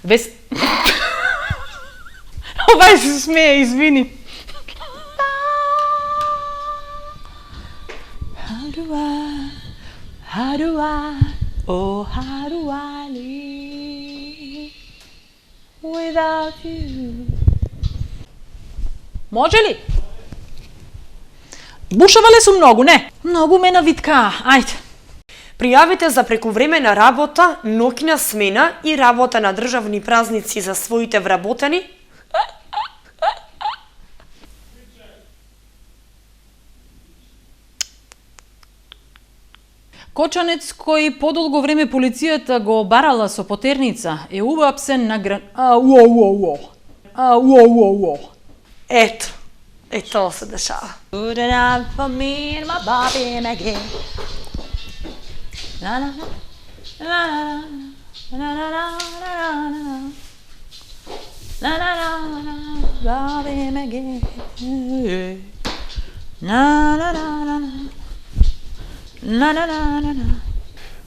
Вес... Ова се смее, извини. How do I live without you? Може ли? Бушавале су многу, не? Многу ме навитка, ајде. Пријавите за прекувремена работа, ноќна смена и работа на државни празници за своите вработени Кочанец кој подолго време полицијата го барала со потерница е уапсен на Ето, тоа се дешава.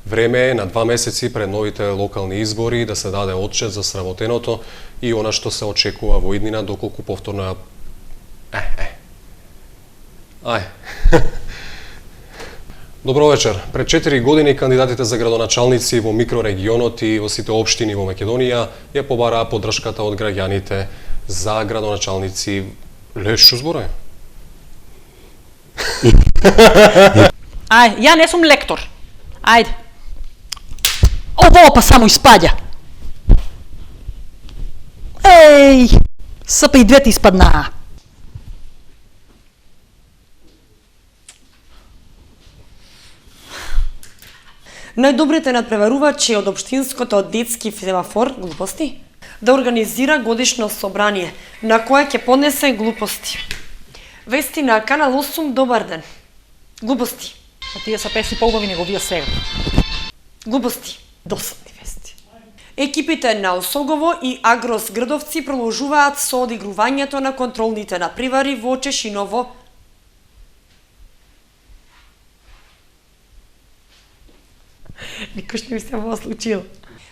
Време е на 2 месеци пред новите локални избори да се даде отчет за срамотеното и она што се очекува во иднина доколку повторно ја... Ај. Добро вечер. Пред 4 години кандидатите за градоначалници во микрорегионот и во сите општини во Македонија ја побараа поддршката од граѓаните за градоначалници. Што зборува? Ај, ја не сум лектор. Ајде. Ово па само испаѓа. Еј, сапа и двете испаднаа. Најдобрите надпреварувачи од општинското детски семафор глупости да организира годишно собрание на кое ќе поднесе глупости. Вести на Канал 8, добар ден. Глупости. А тие са песни поубави него вие сега. Глупости. Досадни вести. Екипите на Осогово и Агрос Грдовци продолжуваат со одигрувањето на контролните надпревари во Чешиново. Никош не ми се во случило.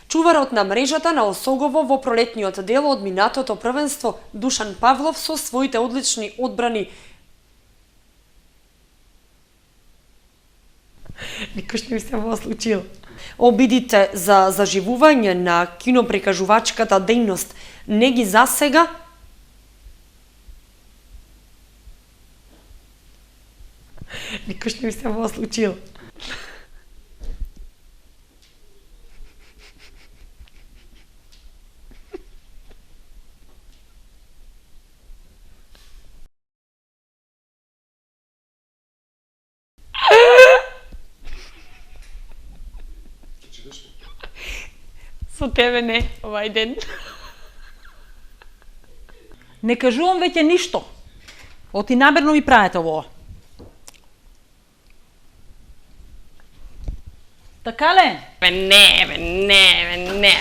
Чуварот на мрежата на Осогово во пролетниот дел од минатото првенство Душан Павлов со своите одлични одбрани Никош не ми се во случило. Обидите за заживување на киноприкажувачката дејност не ги засега. Никош не ми се во случило. Со тебе не, овај ден. Не кажувам веќе ништо. Оти намерно ми правите ово. Така ле? Не.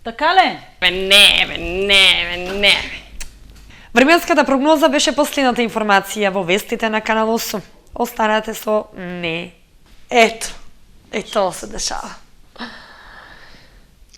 Така ле? Не. Временската прогноза беше последната информација во вестите на Канал 8. Останете со не. Ето, тоа се дешава.